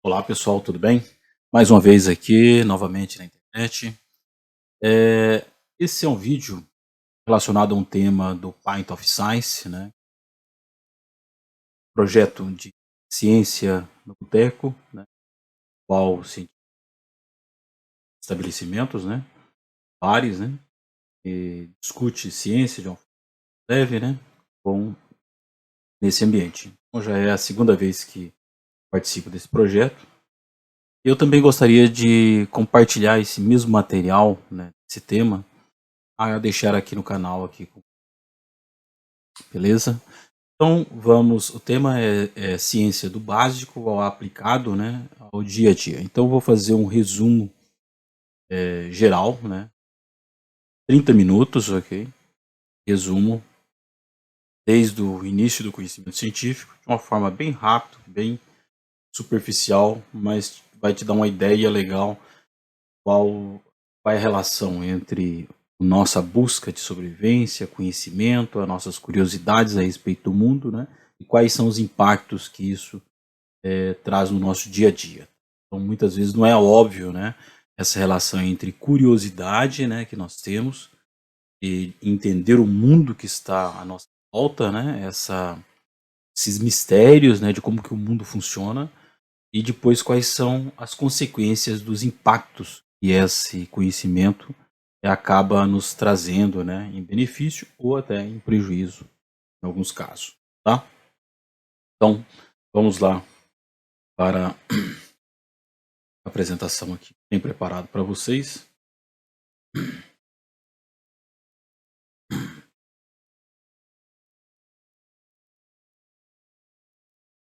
Olá pessoal, tudo bem? Mais uma vez aqui, novamente na internet. Esse é um vídeo relacionado a um tema do Pint of Science, né? Projeto de ciência no boteco, né? Qual estabelecimentos, né? Bares, né? E discute ciência de uma forma leve, né? Com nesse ambiente. Então já é a segunda vez que participo desse projeto. Eu também gostaria de compartilhar esse mesmo material, né? Esse tema, a deixar aqui no canal aqui, beleza? Então vamos, o tema é ciência do básico ao aplicado, né, ao dia a dia. Então vou fazer um resumo geral, né, 30 minutos, ok? Resumo desde o início do conhecimento científico, de uma forma bem rápida, bem superficial, mas vai te dar uma ideia legal qual é a relação entre a nossa busca de sobrevivência, conhecimento, as nossas curiosidades a respeito do mundo, né, e quais são os impactos que isso traz no nosso dia a dia. Então, muitas vezes não é óbvio, né, essa relação entre curiosidade, né, que nós temos e entender o mundo que está à nossa volta, né, esses mistérios, né, de como que o mundo funciona e depois quais são as consequências dos impactos que esse conhecimento acaba nos trazendo, né, em benefício ou até em prejuízo em alguns casos, tá? Então, vamos lá para apresentação aqui bem preparado para vocês.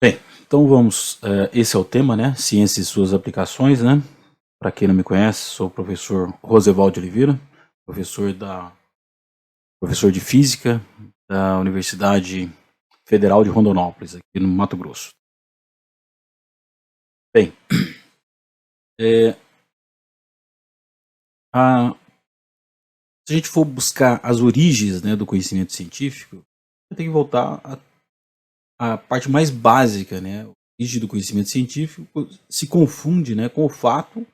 Bem, então vamos, esse é o tema, né? Ciência e suas aplicações, né? Para quem não me conhece, sou o professor Rosevaldo Oliveira, professor professor de Física da Universidade Federal de Rondonópolis, aqui no Mato Grosso. Bem, se a gente for buscar as origens, né, do conhecimento científico, tem que voltar à parte mais básica, né? A origem do conhecimento científico se confunde, né, com o fato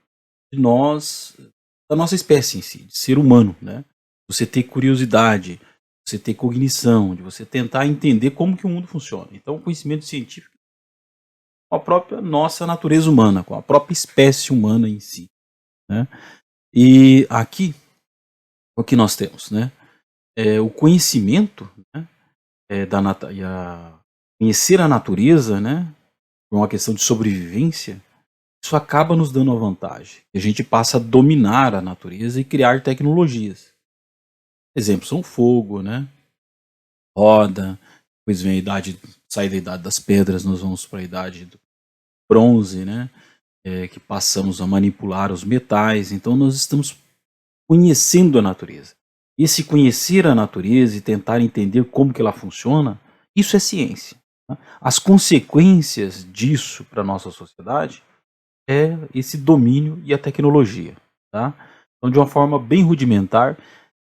de da nossa espécie em si, de ser humano, né? Você ter curiosidade, você ter cognição, de você tentar entender como que o mundo funciona. Então, o conhecimento científico com a própria nossa natureza humana, com a própria espécie humana em si, né? E aqui o que nós temos, né? O conhecimento, né? Da conhecer a natureza, né? Por uma questão de sobrevivência, isso acaba nos dando uma vantagem. A gente passa a dominar a natureza e criar tecnologias. Exemplos são o fogo, né? Roda, depois vem a idade, sai da idade das pedras, nós vamos para a idade do bronze, né? Que passamos a manipular os metais. Então nós estamos conhecendo a natureza. Esse conhecer a natureza e tentar entender como que ela funciona, isso é ciência. Tá? As consequências disso para a nossa sociedade é esse domínio e a tecnologia. Tá? Então, de uma forma bem rudimentar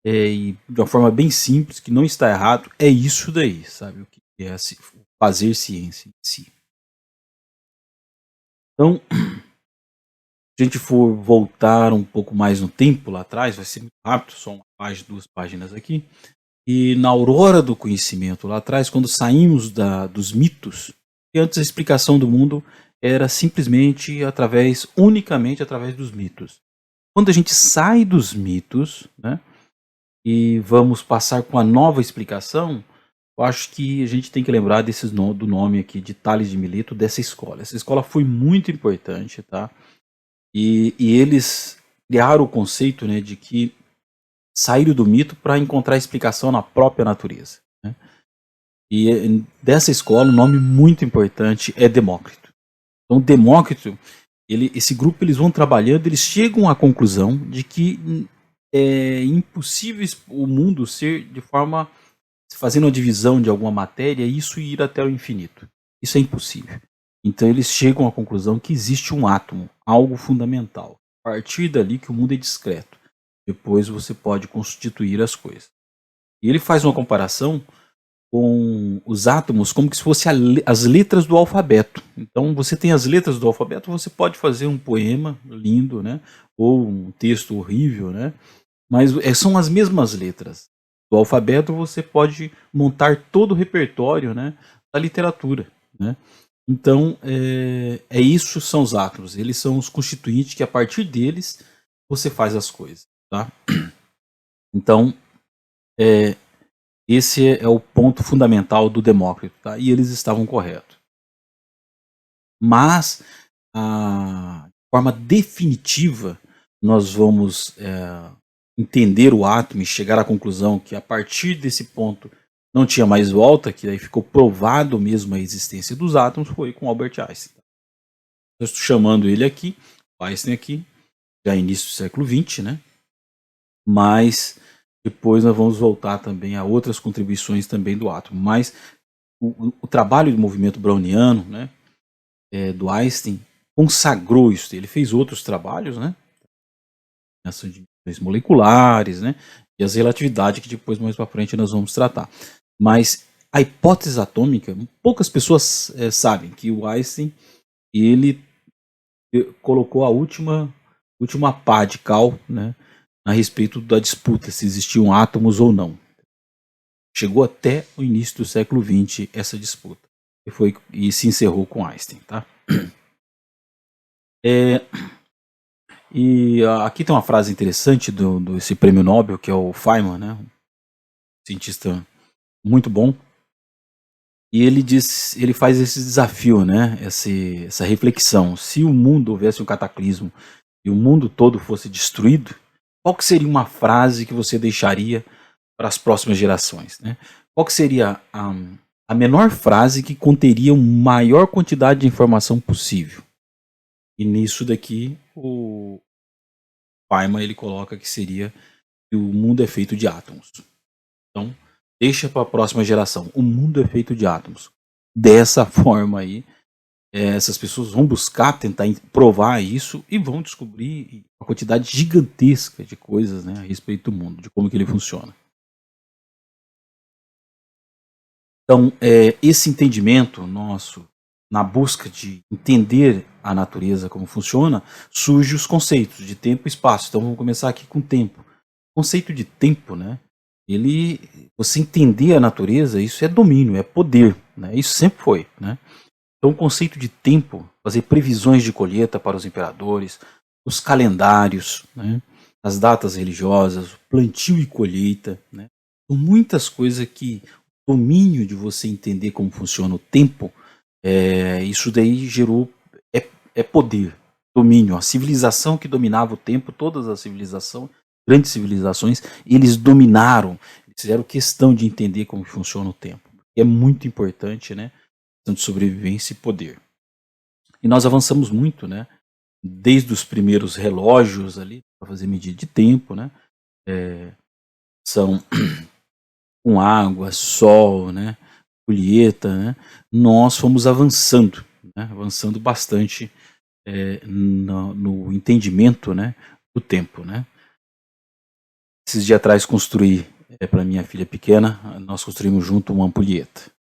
e de uma forma bem simples, que não está errado, é isso daí, sabe? O que é fazer ciência em si. Então, se a gente for voltar um pouco mais no tempo lá atrás, vai ser muito rápido, só uma página, duas páginas aqui. E na aurora do conhecimento lá atrás, quando saímos dos mitos, e antes a explicação do mundo era simplesmente unicamente através dos mitos. Quando a gente sai dos mitos, né, e vamos passar com a nova explicação, eu acho que a gente tem que lembrar do nome aqui de Tales de Mileto, dessa escola. Essa escola foi muito importante, tá? E eles criaram o conceito, né, de que saíram do mito para encontrar explicação na própria natureza, né? E dessa escola, um nome muito importante é Demócrito. Então, Demócrito, esse grupo, eles vão trabalhando, eles chegam à conclusão de que é impossível o mundo ser de forma, fazendo uma divisão de alguma matéria, e isso ir até o infinito. Isso é impossível. Então eles chegam à conclusão que existe um átomo, algo fundamental. A partir dali que o mundo é discreto. Depois você pode constituir as coisas. E ele faz uma comparação com os átomos como que se fossem as letras do alfabeto. Então, você tem as letras do alfabeto, você pode fazer um poema lindo, né? Ou um texto horrível, né? Mas são as mesmas letras. Do alfabeto você pode montar todo o repertório, né, da literatura, né? Então, isso são os átomos. Eles são os constituintes que a partir deles você faz as coisas, tá? Então, esse é o ponto fundamental do Demócrito, tá? E eles estavam corretos. Mas, de forma definitiva, nós vamos entender o átomo e chegar à conclusão que a partir desse ponto não tinha mais volta, que aí ficou provado mesmo a existência dos átomos, foi com Albert Einstein. Eu estou chamando ele aqui, Einstein aqui, já início do século XX, né? Mas depois nós vamos voltar também a outras contribuições também do átomo. Mas o trabalho do movimento browniano, né, do Einstein, consagrou isso. Ele fez outros trabalhos, né? Ação de moleculares, né? E as relatividades que depois mais para frente nós vamos tratar. Mas a hipótese atômica, poucas pessoas sabem que o Einstein ele colocou a última pá de cal, né, a respeito da disputa se existiam átomos ou não. Chegou até o início do século XX essa disputa e se encerrou com Einstein, tá? E aqui tem uma frase interessante desse prêmio Nobel, que é o Feynman, né? Um cientista muito bom. E ele faz esse desafio, né? Essa reflexão. Se o mundo houvesse um cataclismo e o mundo todo fosse destruído, qual que seria uma frase que você deixaria para as próximas gerações, né? Qual que seria a menor frase que conteria a maior quantidade de informação possível? E nisso daqui, o Feynman ele coloca que seria que o mundo é feito de átomos. Então, deixa para a próxima geração. O mundo é feito de átomos. Dessa forma aí, essas pessoas vão buscar tentar provar isso e vão descobrir uma quantidade gigantesca de coisas, né, a respeito do mundo, de como que ele funciona. Então, esse entendimento nosso, na busca de entender a natureza como funciona, surgem os conceitos de tempo e espaço. Então, vamos começar aqui com tempo. O conceito de tempo, né? Você entender a natureza, isso é domínio, é poder, né? Isso sempre foi, né? Então, o conceito de tempo, fazer previsões de colheita para os imperadores, os calendários, né? As datas religiosas, plantio e colheita, né? São muitas coisas que o domínio de você entender como funciona o tempo, isso daí gerou poder, domínio. A civilização que dominava o tempo, todas as civilizações, grandes civilizações, eles dominaram, eles fizeram questão de entender como funciona o tempo. É muito importante, né? De sobrevivência e poder. E nós avançamos muito, né? Desde os primeiros relógios ali para fazer medida de tempo, né? São com água, sol, né? Colheita, né? Nós fomos avançando, né? Avançando bastante no entendimento, né? Do tempo, né? Esses dias atrás construí para minha filha pequena, nós construímos junto uma ampulheta.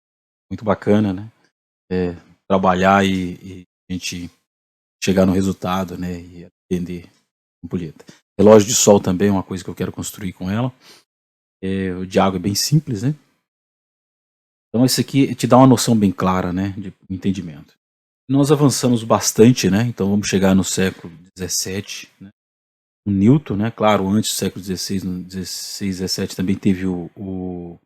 Muito bacana, né? Trabalhar e a gente chegar no resultado, né? E atender a ampulheta. Relógio de sol também é uma coisa que eu quero construir com ela. O de água é bem simples, né? Então esse aqui te dá uma noção bem clara, né? De entendimento. Nós avançamos bastante, né? Então vamos chegar no século XVII, né? O Newton, né? Claro, antes do século XVI, no XVI, XVII também teve o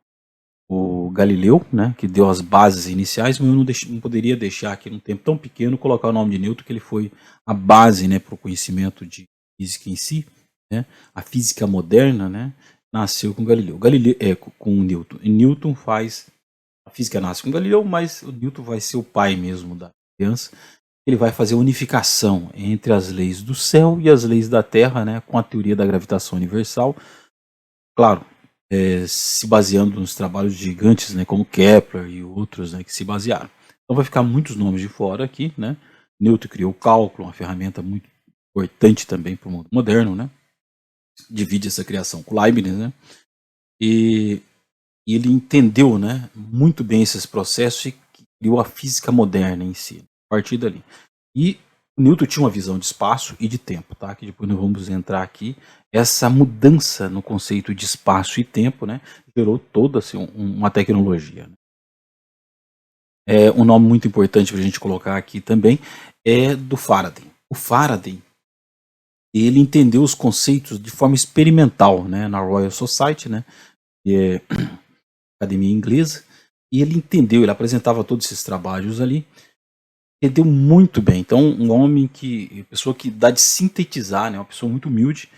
Galileu, né? Que deu as bases iniciais, mas eu não poderia deixar aqui num tempo tão pequeno colocar o nome de Newton, que ele foi a base, né? Para o conhecimento de física em si, né? A física moderna, né? Nasceu com Galileu. Com Newton. E Newton faz a física nasce com Galileu, mas o Newton vai ser o pai mesmo da criança. Ele vai fazer a unificação entre as leis do céu e as leis da Terra, né, com a teoria da gravitação universal. Claro, se baseando nos trabalhos de gigantes, né, como Kepler e outros, né, que se basearam. Então vai ficar muitos nomes de fora aqui, né? Newton criou o cálculo, uma ferramenta muito importante também para o mundo moderno, né? Divide essa criação com Leibniz, né? E E ele entendeu, né, muito bem esses processos e criou a física moderna em si, a partir dali. E o Newton tinha uma visão de espaço e de tempo, tá? Que depois nós vamos entrar aqui. Essa mudança no conceito de espaço e tempo, né, gerou toda assim, uma tecnologia. Né? Um nome muito importante para a gente colocar aqui também é do Faraday. O Faraday, ele entendeu os conceitos de forma experimental, né, na Royal Society, né, que é academia inglesa, e ele entendeu, ele apresentava todos esses trabalhos ali, entendeu muito bem. Então, um homem pessoa que dá de sintetizar, né, uma pessoa muito humilde,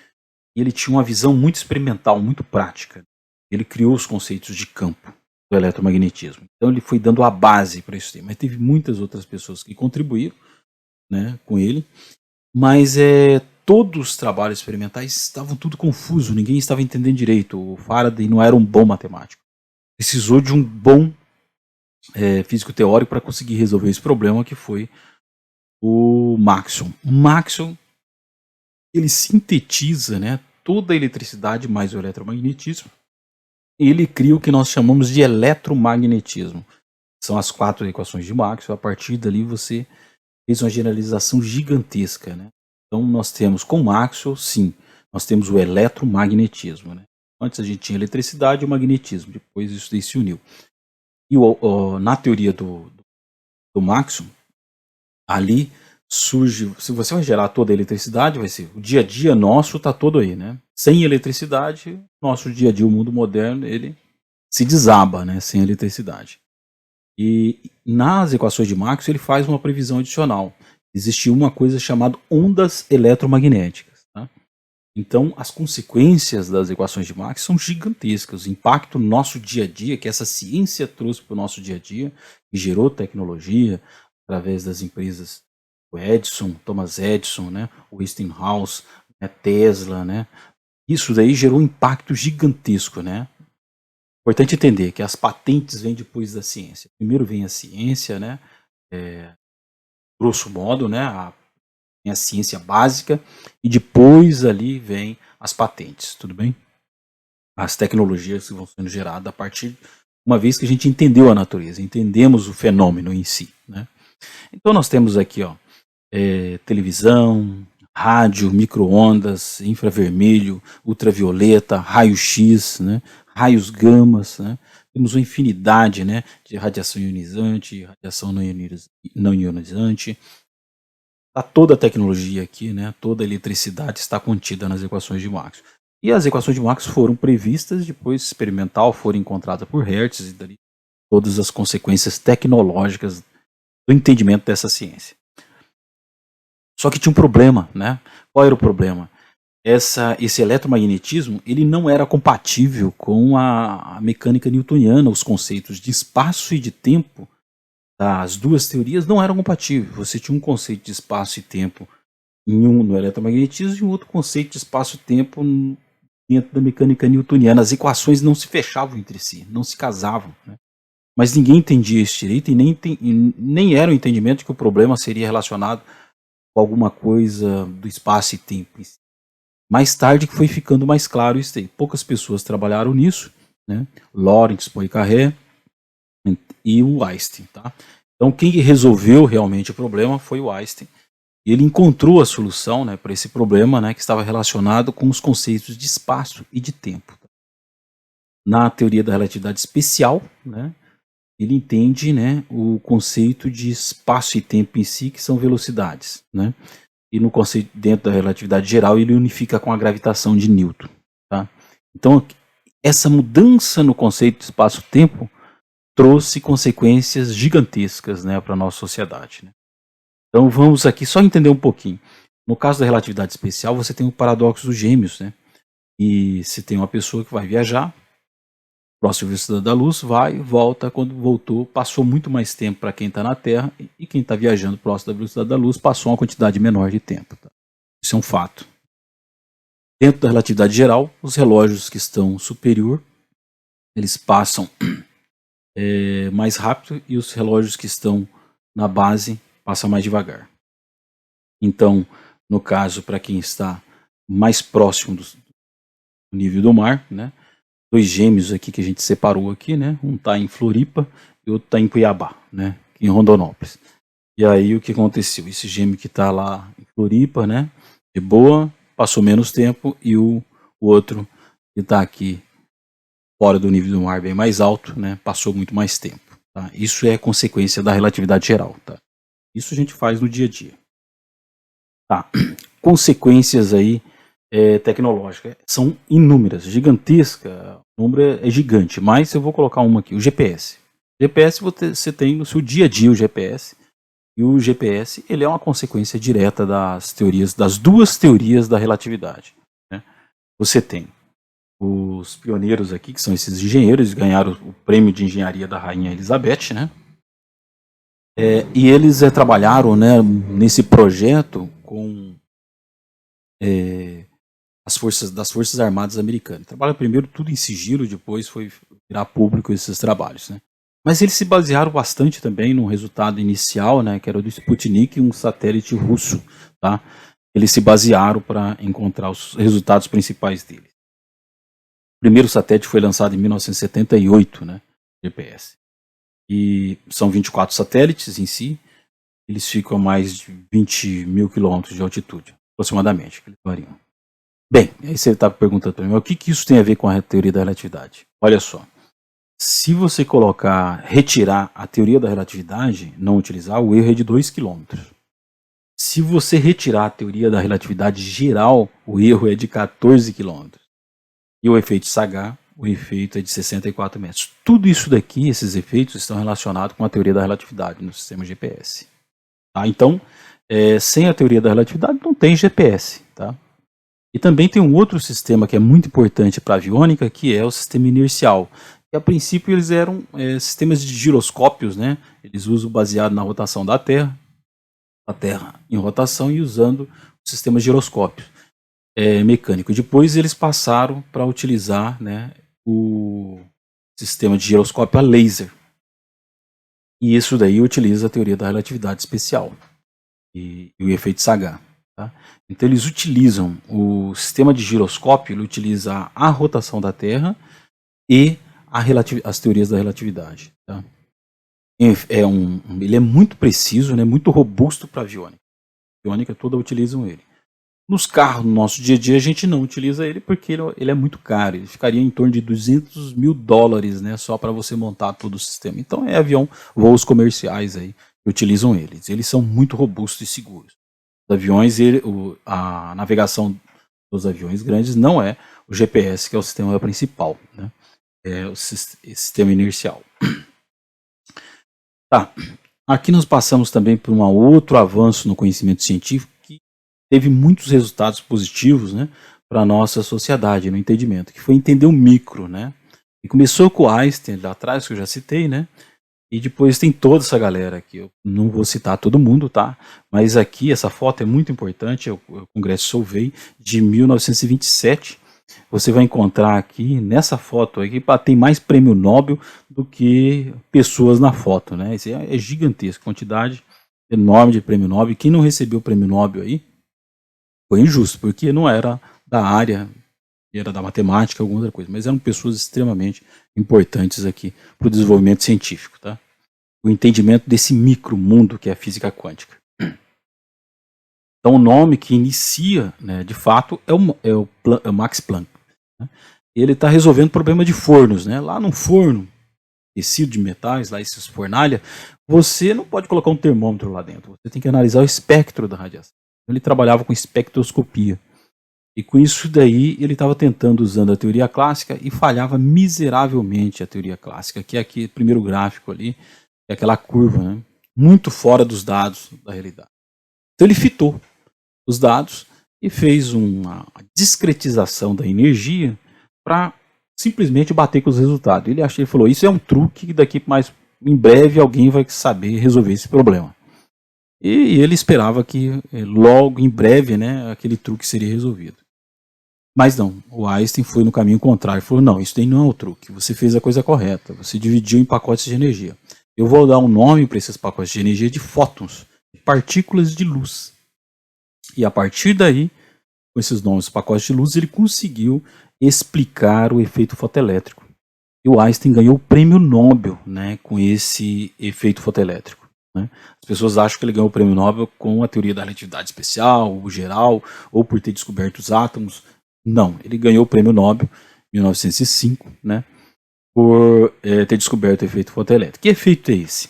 e ele tinha uma visão muito experimental, muito prática. Ele criou os conceitos de campo do eletromagnetismo. Então, ele foi dando a base para isso. Mas teve muitas outras pessoas que contribuíram, né, com ele, mas todos os trabalhos experimentais estavam tudo confuso, ninguém estava entendendo direito. O Faraday não era um bom matemático. Precisou de um bom físico teórico para conseguir resolver esse problema, que foi o Maxwell. O Maxwell, ele sintetiza, né, toda a eletricidade mais o eletromagnetismo, e ele cria o que nós chamamos de eletromagnetismo. São as 4 equações de Maxwell. A partir dali você fez uma generalização gigantesca, né? Então nós temos com Maxwell, sim, nós temos o eletromagnetismo, né? Antes a gente tinha eletricidade e o magnetismo, depois isso daí se uniu. E na teoria do Maxwell, ali surge, se você vai gerar toda a eletricidade, vai ser o dia a dia nosso está todo aí, né? Sem eletricidade, nosso dia a dia, o mundo moderno, ele se desaba, né? Sem eletricidade. E nas equações de Maxwell ele faz uma previsão adicional. Existe uma coisa chamada ondas eletromagnéticas. Tá? Então, as consequências das equações de Maxwell são gigantescas. O impacto no nosso dia a dia, que essa ciência trouxe para o nosso dia a dia, e gerou tecnologia através das empresas, o Edison, Thomas Edison, né, o Westinghouse, né, Tesla, né, isso daí gerou um impacto gigantesco, né. Importante entender que as patentes vêm depois da ciência. Primeiro vem a ciência, né, grosso modo, né, a ciência básica, e depois ali vem as patentes, tudo bem? As tecnologias que vão sendo geradas a partir, uma vez que a gente entendeu a natureza, entendemos o fenômeno em si, né? Então nós temos aqui, ó, televisão, rádio, micro-ondas, infravermelho, ultravioleta, raio-x, né, raios gamas, né, temos uma infinidade, né, de radiação ionizante, radiação não ionizante. Toda a tecnologia aqui, né, toda a eletricidade está contida nas equações de Maxwell. E as equações de Maxwell foram previstas, depois experimental, foram encontradas por Hertz, e dali todas as consequências tecnológicas do entendimento dessa ciência. Só que tinha um problema, né? Qual era o problema? Esse eletromagnetismo, ele não era compatível com a mecânica newtoniana, os conceitos de espaço e de tempo das duas teorias não eram compatíveis. Você tinha um conceito de espaço e tempo no eletromagnetismo e um outro conceito de espaço e tempo dentro da mecânica newtoniana. As equações não se fechavam entre si, não se casavam, né? Mas ninguém entendia isso direito e nem era o entendimento que o problema seria relacionado com alguma coisa do espaço e tempo. Mais tarde que foi ficando mais claro isso aí. Poucas pessoas trabalharam nisso, né? Lorentz, Poincaré e o Einstein, tá? Então quem resolveu realmente o problema foi o Einstein. Ele encontrou a solução, né, para esse problema, né, que estava relacionado com os conceitos de espaço e de tempo. Na teoria da relatividade especial, né, ele entende, né, o conceito de espaço e tempo em si, que são velocidades, né? E no conceito dentro da relatividade geral ele unifica com a gravitação de Newton, tá? Então essa mudança no conceito de espaço-tempo trouxe consequências gigantescas, né, para a nossa sociedade, né? Então vamos aqui só entender um pouquinho. No caso da relatividade especial, você tem o paradoxo dos gêmeos, né? E se tem uma pessoa que vai viajar próximo à velocidade da luz, vai, volta, quando voltou, passou muito mais tempo para quem está na Terra, e quem está viajando próximo da velocidade da luz passou uma quantidade menor de tempo. Tá? Isso é um fato. Dentro da relatividade geral, os relógios que estão superior, eles passam mais rápido, e os relógios que estão na base passam mais devagar. Então, no caso, para quem está mais próximo do nível do mar, né, dois gêmeos aqui que a gente separou aqui, né? Um está em Floripa e outro está em Cuiabá, né? Em Rondonópolis. E aí o que aconteceu? Esse gêmeo que está lá em Floripa, né? De boa, passou menos tempo, e o outro que está aqui fora do nível do mar bem mais alto, né? Passou muito mais tempo. Tá? Isso é consequência da relatividade geral. Tá? Isso a gente faz no dia a dia. Tá. Consequências aí tecnológicas são inúmeras, gigantesca. O número é gigante, mas eu vou colocar uma aqui, o GPS. O GPS você tem no seu dia a dia o GPS. E o GPS ele é uma consequência direta das duas teorias da relatividade. Né? Você tem os pioneiros aqui, que são esses engenheiros, ganharam o prêmio de engenharia da Rainha Elizabeth, né? E eles trabalharam, né, nesse projeto com das Forças Armadas Americanas. Trabalharam primeiro tudo em sigilo, depois foi virar público esses trabalhos. Né? Mas eles se basearam bastante também no resultado inicial, né, que era do Sputnik, um satélite russo. Tá? Eles se basearam para encontrar os resultados principais dele. O primeiro satélite foi lançado em 1978, né, GPS. E são 24 satélites em si. Eles ficam a mais de 20 mil quilômetros de altitude, aproximadamente, que eles variam. Bem, aí você está perguntando para mim, o que isso tem a ver com a teoria da relatividade? Olha só, se você retirar a teoria da relatividade, não utilizar, o erro é de 2 km. Se você retirar a teoria da relatividade geral, o erro é de 14 km. E o efeito Sagan, o efeito é de 64 metros. Tudo isso daqui, esses efeitos, estão relacionados com a teoria da relatividade no sistema GPS. Tá? Então, sem a teoria da relatividade, não tem GPS. Tá? E também tem um outro sistema que é muito importante para a aviônica, que é o sistema inercial. E, a princípio, eles eram sistemas de giroscópios, né? Eles usam baseado na rotação da Terra, a Terra em rotação, e usando o sistema giroscópio mecânico. Depois eles passaram para utilizar, né, o sistema de giroscópio a laser. E isso daí utiliza a teoria da relatividade especial e o efeito Sagan. Tá? Então eles utilizam o sistema de giroscópio, ele utiliza a rotação da Terra e as teorias da relatividade. Tá? Ele é muito preciso, né, muito robusto para a aviônica. A aviônica toda utilizam ele. Nos carros, no nosso dia a dia, a gente não utiliza ele porque ele é muito caro. Ele ficaria em torno de $200 mil, né, só para você montar todo o sistema. Então voos comerciais aí que utilizam eles. Eles são muito robustos e seguros. Os aviões, a navegação dos aviões grandes não é o GPS, que é o sistema principal, né? É o sistema inercial. Tá. Aqui nós passamos também por um outro avanço no conhecimento científico que teve muitos resultados positivos, né, para a nossa sociedade, no entendimento, que foi entender o micro, né? E começou com o Einstein lá atrás, que eu já citei, né? E depois tem toda essa galera aqui. Eu não vou citar todo mundo, tá? Mas aqui essa foto é muito importante, é o Congresso Solvay de 1927. Você vai encontrar aqui nessa foto aqui, tem mais prêmio Nobel do que pessoas na foto, né? Isso é gigantesco, quantidade enorme de prêmio Nobel. Quem não recebeu o prêmio Nobel aí foi injusto, porque não era da área, era da matemática, alguma outra coisa, mas eram pessoas extremamente importantes aqui para o desenvolvimento científico, tá? O entendimento desse micromundo que é a física quântica. Então o nome que inicia, né, de fato, é o Max Planck. Né? Ele está resolvendo o problema de fornos, né? Lá num forno, tecido de metais, lá esses fornalha, você não pode colocar um termômetro lá dentro, você tem que analisar o espectro da radiação. Ele trabalhava com espectroscopia. E com isso daí, ele estava tentando usando a teoria clássica e falhava miseravelmente a teoria clássica, que é aqui, o primeiro gráfico ali, é aquela curva, né? Muito fora dos dados da realidade. Então ele fitou os dados e fez uma discretização da energia para simplesmente bater com os resultados. Ele falou, isso é um truque, daqui mais em breve alguém vai saber resolver esse problema. E ele esperava que logo, em breve, né, aquele truque seria resolvido. Mas não, o Einstein foi no caminho contrário, falou, não, isso daí não é o truque, você fez a coisa correta, você dividiu em pacotes de energia. Eu vou dar um nome para esses pacotes de energia de fótons, de partículas de luz. E a partir daí, com esses nomes, pacotes de luz, ele conseguiu explicar o efeito fotoelétrico. E o Einstein ganhou o prêmio Nobel, né, com esse efeito fotoelétrico, né? As pessoas acham que ele ganhou o prêmio Nobel com a teoria da relatividade especial, o geral, ou por ter descoberto os átomos. Não, ele ganhou o prêmio Nobel em 1905, né, por ter descoberto o efeito fotoelétrico. Que efeito é esse?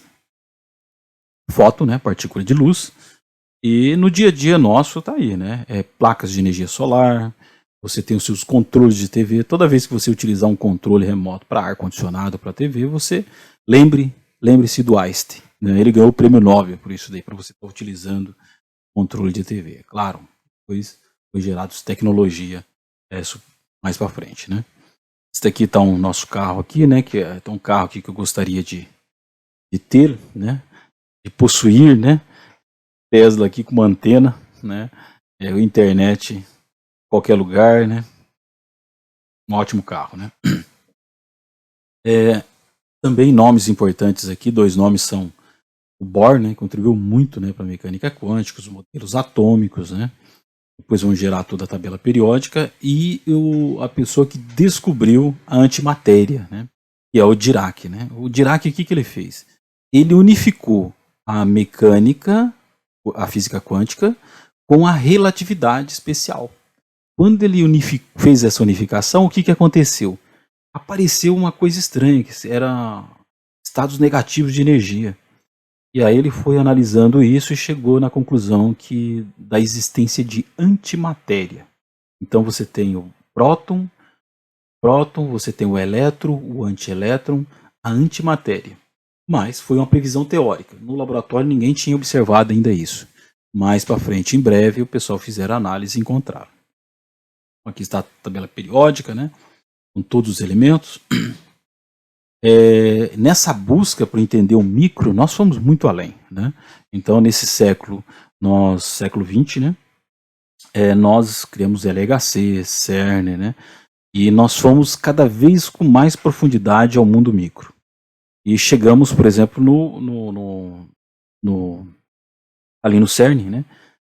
Fóton, né, partícula de luz, e no dia a dia nosso tá aí, né, placas de energia solar, você tem os seus controles de TV. Toda vez que você utilizar um controle remoto para ar-condicionado, para TV, você lembre-se do Einstein, né? Ele ganhou o prêmio Nobel por isso daí, para você estar utilizando controle de TV. Claro, depois foi gerado tecnologia mais para frente, né? Esse daqui está um nosso carro aqui, né? Que é um carro aqui que eu gostaria de ter, né? De possuir, né? Tesla aqui com uma antena, né? Internet qualquer lugar, né? Um ótimo carro, né? Também nomes importantes aqui, 2 nomes são o Bohr, né? Contribuiu muito, né, para a mecânica quântica, os modelos atômicos, né? Depois vão gerar toda a tabela periódica, e a pessoa que descobriu a antimatéria, né? Que é o Dirac, né? O Dirac, o que ele fez? Ele unificou a mecânica, a física quântica, com a relatividade especial. Quando ele fez essa unificação, o que aconteceu? Apareceu uma coisa estranha, que era estados negativos de energia. E aí ele foi analisando isso e chegou na conclusão da existência de antimatéria. Então você tem o próton, você tem o elétron, o antielétron, a antimatéria. Mas foi uma previsão teórica. No laboratório ninguém tinha observado ainda isso. Mais para frente, em breve, o pessoal fizeram a análise e encontraram. Aqui está a tabela periódica, né, com todos os elementos. Nessa busca por entender o micro, nós fomos muito além, né? Então, nesse século XX, né, nós criamos LHC, CERN, né, e nós fomos cada vez com mais profundidade ao mundo micro. E chegamos, por exemplo, ali no CERN, né?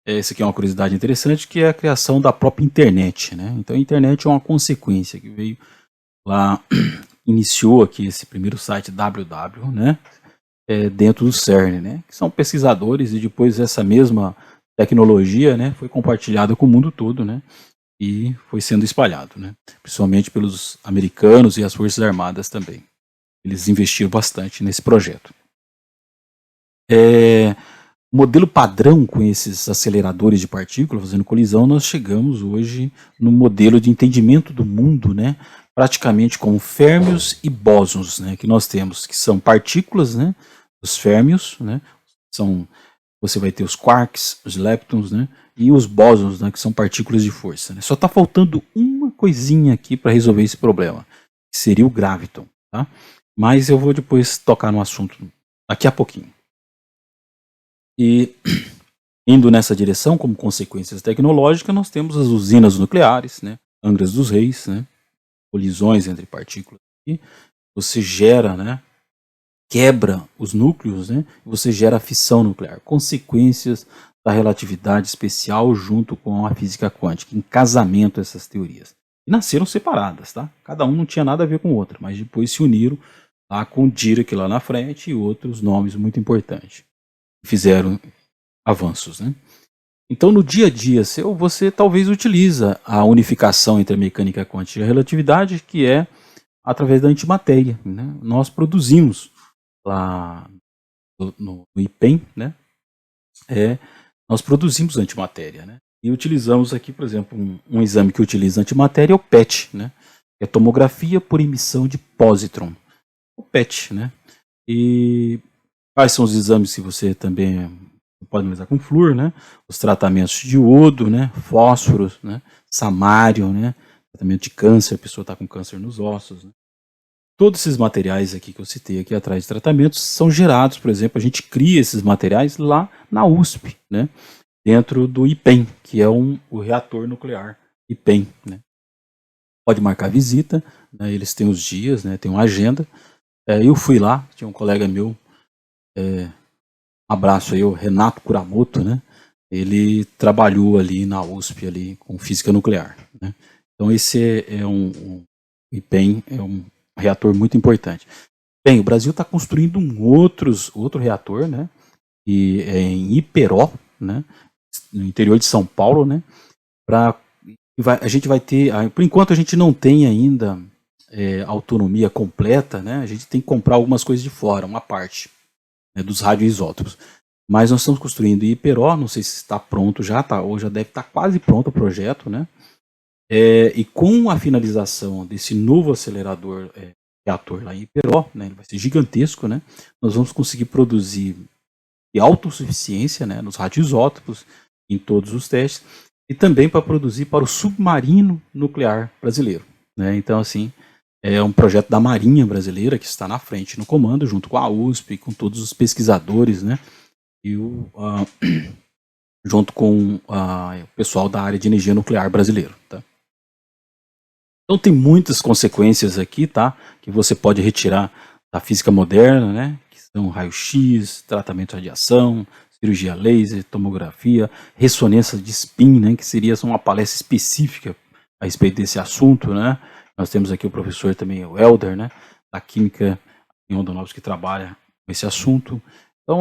Essa aqui é uma curiosidade interessante, que é a criação da própria internet, né? Então a internet é uma consequência que veio lá, iniciou aqui esse primeiro site www, né? Dentro do CERN, né? Que são pesquisadores, e depois essa mesma tecnologia, né, foi compartilhada com o mundo todo, né? E foi sendo espalhado, né? Principalmente pelos americanos e as Forças Armadas também. Eles investiram bastante nesse projeto. Modelo padrão com esses aceleradores de partículas fazendo colisão, nós chegamos hoje no modelo de entendimento do mundo, né, praticamente como férmions e bósons, né, que nós temos, que são partículas, né, os férmions, né, você vai ter os quarks, os leptons, né, e os bósons, né, que são partículas de força, né. Só está faltando uma coisinha aqui para resolver esse problema, que seria o graviton, tá? Mas eu vou depois tocar no assunto daqui a pouquinho. E indo nessa direção, como consequências tecnológicas, nós temos as usinas nucleares, né, Angras dos Reis, né, colisões entre partículas, e você gera, né, quebra os núcleos, né, e você gera a fissão nuclear, consequências da relatividade especial junto com a física quântica, em casamento essas teorias. E nasceram separadas, tá? Cada um não tinha nada a ver com o outro, mas depois se uniram lá com Dirac lá na frente e outros nomes muito importantes. Fizeram avanços, né? Então, no dia a dia você talvez utiliza a unificação entre a mecânica quântica e a relatividade, que é através da antimatéria, né? Nós produzimos lá no IPEM, né? Nós produzimos antimatéria, né? E utilizamos aqui, por exemplo, um exame que utiliza antimatéria é o PET, né? Que é tomografia por emissão de pósitron. O PET, né? E quais são os exames que você também pode analisar com flúor, né? Os tratamentos de iodo, né? Fósforo, né? Samário, né? Tratamento de câncer, a pessoa está com câncer nos ossos, né? Todos esses materiais aqui que eu citei aqui atrás de tratamentos são gerados, por exemplo, a gente cria esses materiais lá na USP, né? Dentro do IPEM, que é o reator nuclear IPEM, né? Pode marcar visita, né? Eles têm os dias, né? Tem uma agenda. Eu fui lá, tinha um colega meu, abraço aí, o Renato Kuramoto, né? Ele trabalhou ali na USP ali com física nuclear, né? Então esse é um IPEM é um reator muito importante. Bem, o Brasil está construindo outro reator, né? E é em Iperó, né? No interior de São Paulo, né? A gente vai ter, por enquanto a gente não tem ainda autonomia completa, né? A gente tem que comprar algumas coisas de fora, uma parte, né, dos radioisótopos. Mas nós estamos construindo em Iperó, não sei se está pronto já, tá, ou já deve estar quase pronto o projeto, né? E com a finalização desse novo acelerador reator lá em Iperó, né, ele vai ser gigantesco, né? Nós vamos conseguir produzir de autossuficiência, né, nos radioisótopos, em todos os testes, e também para produzir para o submarino nuclear brasileiro, né? Então, assim, é um projeto da Marinha Brasileira que está na frente no comando, junto com a USP, com todos os pesquisadores, né? E junto com o pessoal da área de energia nuclear brasileiro, tá? Então tem muitas consequências aqui, tá? Que você pode retirar da física moderna, né? Que são raio-x, tratamento de radiação, cirurgia laser, tomografia, ressonância de spin, né? Que seria uma palestra específica a respeito desse assunto, né? Nós temos aqui o professor também, o Helder, né? Da Química em Rondonópolis, que trabalha com esse assunto. Então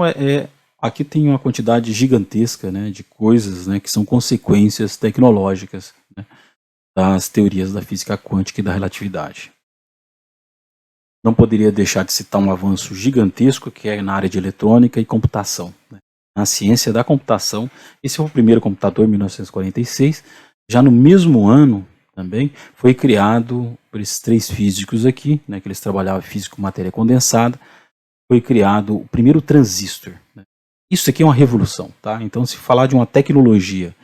aqui tem uma quantidade gigantesca, né? De coisas, né? Que são consequências tecnológicas, né, das teorias da física quântica e da relatividade. Não poderia deixar de citar um avanço gigantesco que é na área de eletrônica e computação, né? Na ciência da computação, esse foi o primeiro computador em 1946. Já no mesmo ano também foi criado por esses três físicos aqui, né, que eles trabalhavam físico matéria condensada, foi criado o primeiro transistor, né? Isso aqui é uma revolução, tá? Então, se falar de uma tecnologia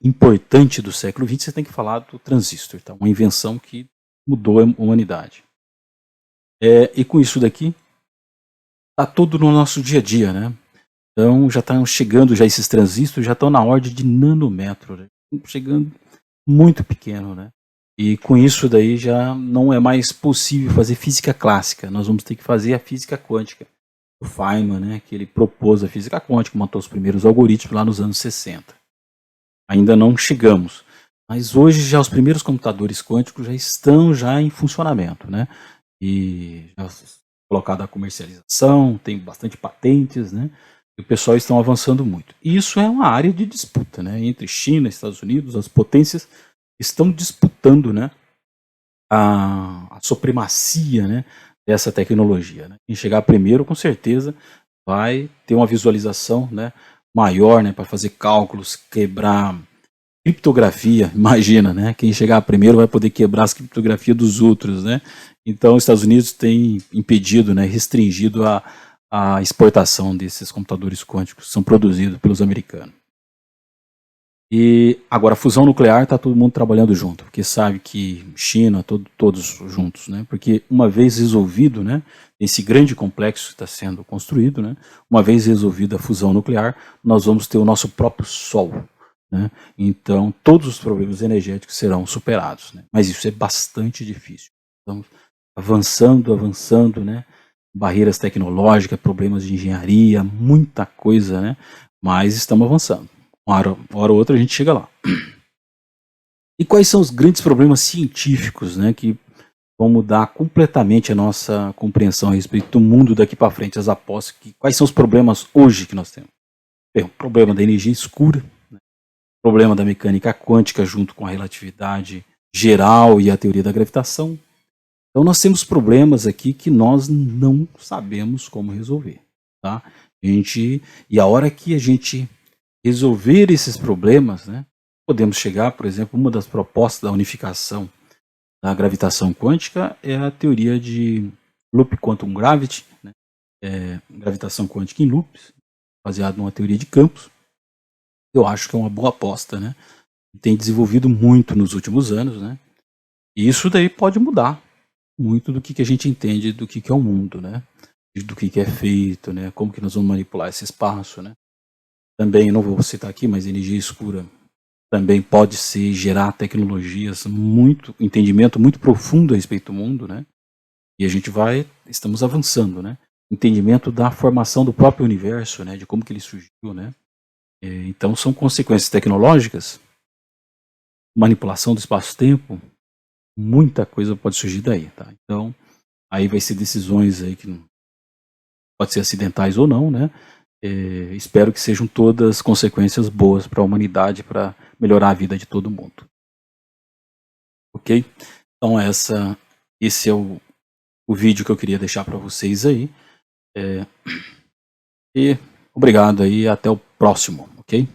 importante do século XX, você tem que falar do transistor, tá? Uma invenção que mudou a humanidade. E com isso daqui, tá tudo no nosso dia a dia, né? Então já estão chegando, já esses transistores já estão na ordem de nanômetro, né? Chegando muito pequeno, né? E com isso daí já não é mais possível fazer física clássica, nós vamos ter que fazer a física quântica. O Feynman, né, que ele propôs a física quântica, montou os primeiros algoritmos lá nos anos 60. Ainda não chegamos, mas hoje já os primeiros computadores quânticos já estão em funcionamento, né? E já colocado a comercialização, tem bastante patentes, né? E o pessoal estão avançando muito. E isso é uma área de disputa, né? Entre China e Estados Unidos, as potências estão disputando, né, a supremacia, né, dessa tecnologia, né? Quem chegar primeiro, com certeza, vai ter uma visualização, né, maior, né, para fazer cálculos, quebrar criptografia, imagina, né? Quem chegar primeiro vai poder quebrar as criptografias dos outros, né? Então, os Estados Unidos têm impedido, né, restringido a exportação desses computadores quânticos que são produzidos pelos americanos. E agora, a fusão nuclear, está todo mundo trabalhando junto, porque sabe que China, todos juntos, né? Porque uma vez resolvido, né, esse grande complexo que está sendo construído, né, uma vez resolvida a fusão nuclear, nós vamos ter o nosso próprio Sol, né? Então, todos os problemas energéticos serão superados, né? Mas isso é bastante difícil. Estamos avançando, né? Barreiras tecnológicas, problemas de engenharia, muita coisa, né? Mas estamos avançando. Uma hora ou outra a gente chega lá. E quais são os grandes problemas científicos, né, que vão mudar completamente a nossa compreensão a respeito do mundo daqui para frente, as apostas? Quais são os problemas hoje que nós temos? Bem, o problema da energia escura, né, o problema da mecânica quântica junto com a relatividade geral e a teoria da gravitação. Então nós temos problemas aqui que nós não sabemos como resolver, tá? E a hora que a gente resolver esses problemas, né, podemos chegar, por exemplo, uma das propostas da unificação da gravitação quântica é a teoria de loop quantum gravity, né, gravitação quântica em loops, baseado numa teoria de campos. Eu acho que é uma boa aposta, né? Tem desenvolvido muito nos últimos anos, né? E isso daí pode mudar muito do que a gente entende do que é o mundo, né? Do que é feito, né? Como que nós vamos manipular esse espaço, né? Também, não vou citar aqui, mas energia escura também pode gerar tecnologias entendimento muito profundo a respeito do mundo, né? E a gente estamos avançando, né? Entendimento da formação do próprio universo, né? De como que ele surgiu, né? Então são consequências tecnológicas manipulação do espaço-tempo, muita coisa pode surgir daí, tá? Então, aí vai ser decisões aí que pode ser acidentais ou não, né? Espero que sejam todas consequências boas para a humanidade, para melhorar a vida de todo mundo. Ok? Então esse é o vídeo que eu queria deixar para vocês aí. E obrigado aí, até o próximo, ok?